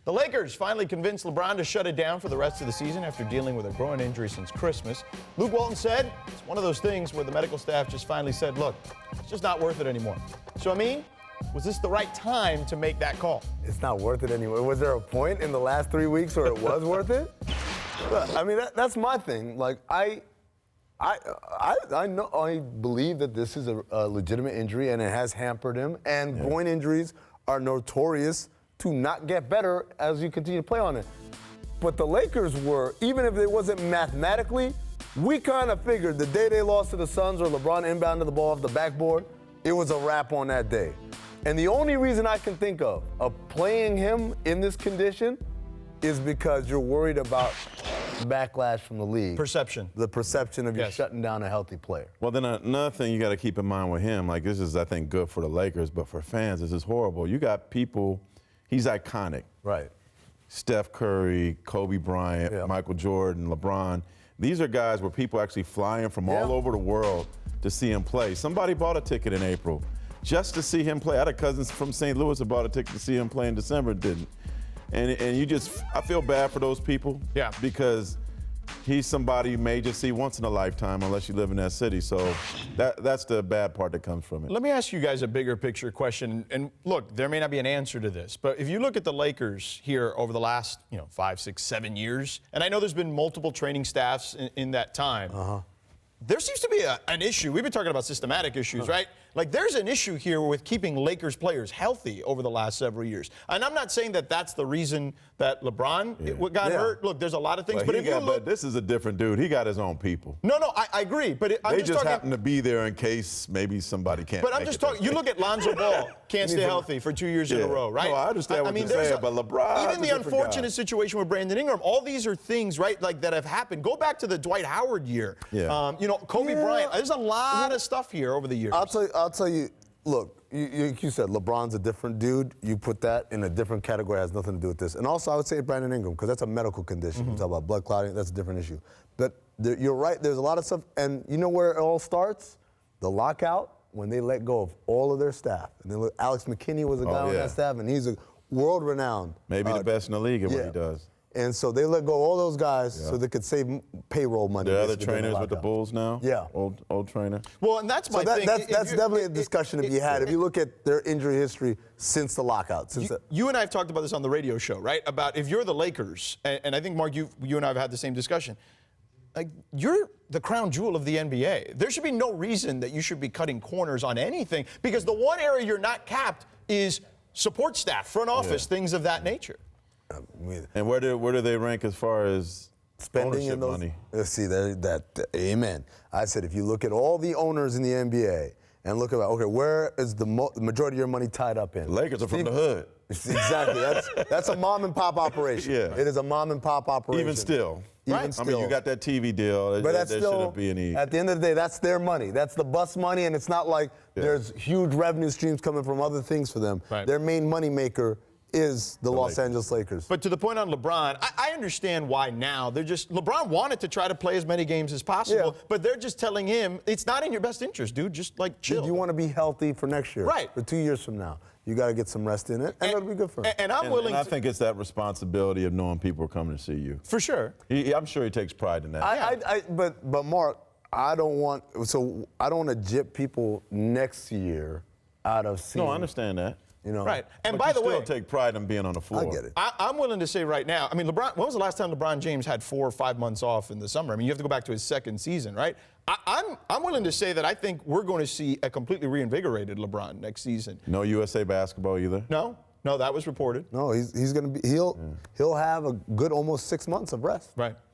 The Lakers finally convinced LeBron to shut it down for the rest of the season after dealing with a groin injury since Christmas. Luke Walton said it's one of those things where the medical staff just finally said, look, it's just not worth it anymore. So, Amin, was this the right time to make that call? It's not worth it anymore. Was there a point in the last 3 weeks where it was worth it? I mean, that's my thing. Like, I know, I believe that this is a legitimate injury and it has hampered him. And groin injuries are notorious to not get better as you continue to play on it. But the Lakers were, even if it wasn't mathematically, we kind of figured the day they lost to the Suns or LeBron inbounded the ball off the backboard, it was a wrap on that day. And the only reason I can think of playing him in this condition is because you're worried about backlash from the league. Perception. The perception of you shutting down a healthy player. Well, then another thing you got to keep in mind with him, like this is, I think, good for the Lakers, but for fans, this is horrible. You got people, he's iconic. Right. Steph Curry, Kobe Bryant, Michael Jordan, LeBron. These are guys where people actually flying from all over the world to see him play. Somebody bought a ticket in April just to see him play. I had a cousin from St. Louis who bought a ticket to see him play in December, didn't. And you just, I feel bad for those people. Yeah. Because he's somebody you may just see once in a lifetime unless you live in that city. So that's the bad part that comes from it. Let me ask you guys a bigger picture question. And look, there may not be an answer to this, but if you look at the Lakers here over the last 5, 6, 7 years, and I know there's been multiple training staffs in that time, there seems to be an issue. We've been talking about systematic issues, right? Like there's an issue here with keeping Lakers players healthy over the last several years. And I'm not saying that that's the reason that LeBron got hurt. Look, there's a lot of things. But this is a different dude. He got his own people. No, I agree. But they just happen to be there in case maybe somebody can't. But I'm just talking. You look at Lonzo Ball, can't stay healthy for 2 years in a row, right? No, I understand what you're saying, but LeBron. Even the unfortunate situation with Brandon Ingram, all these are things, right, like that have happened. Go back to the Dwight Howard year. Kobe Bryant. There's a lot of stuff here over the years. I'll tell you. Look, you said LeBron's a different dude. You put that in a different category. It has nothing to do with this. And also, I would say Brandon Ingram, because that's a medical condition. You talk about blood clotting, that's a different issue. But you're right, there's a lot of stuff. And you know where it all starts? The lockout, when they let go of all of their staff. And Alex McKinney was a guy on that staff, and he's a world-renowned. Maybe the best in the league at what he does. And so they let go of all those guys so they could save payroll money. The other trainers with the Bulls now? Yeah. Old trainer. Well, and that's my thing. That's definitely a discussion to be had. If you look at their injury history since the lockout. You and I have talked about this on the radio show, right? About if you're the Lakers, and I think, Mark, you and I have had the same discussion. Like, you're the crown jewel of the NBA. There should be no reason that you should be cutting corners on anything, because the one area you're not capped is support staff, front office, things of that nature. And where do they rank as far as spending in those money? Let's see, amen. I said if you look at all the owners in the NBA and look about, where is the majority of your money tied up in? The Lakers are from the hood. Exactly. That's a mom and pop operation. It is a mom and pop operation. Even still. Even still. I mean, you got that TV deal. But there shouldn't be any. At the end of the day, that's their money. That's the bus money, and it's not like there's huge revenue streams coming from other things for them. Right. Their main money maker is the Los Angeles Lakers. But to the point on LeBron, I understand why now. LeBron wanted to try to play as many games as possible, but they're just telling him it's not in your best interest, dude. Just like chill. You want to be healthy for next year. Right. For 2 years from now. You got to get some rest in it, and it'll be good for him. And I'm willing I think it's that responsibility of knowing people are coming to see you. For sure. I'm sure he takes pride in that. But Mark, I don't want to jip people next year out of seeing. No, I understand that. Right. And but by the way, still take pride in being on the floor. I get it. I'm willing to say right now, I mean, LeBron, when was the last time LeBron James had 4 or 5 months off in the summer? I mean, you have to go back to his second season, right? I'm willing to say that I think we're going to see a completely reinvigorated LeBron next season. No USA Basketball either? No, that was reported. No, he's going to be, he'll have a good almost 6 months of rest. Right.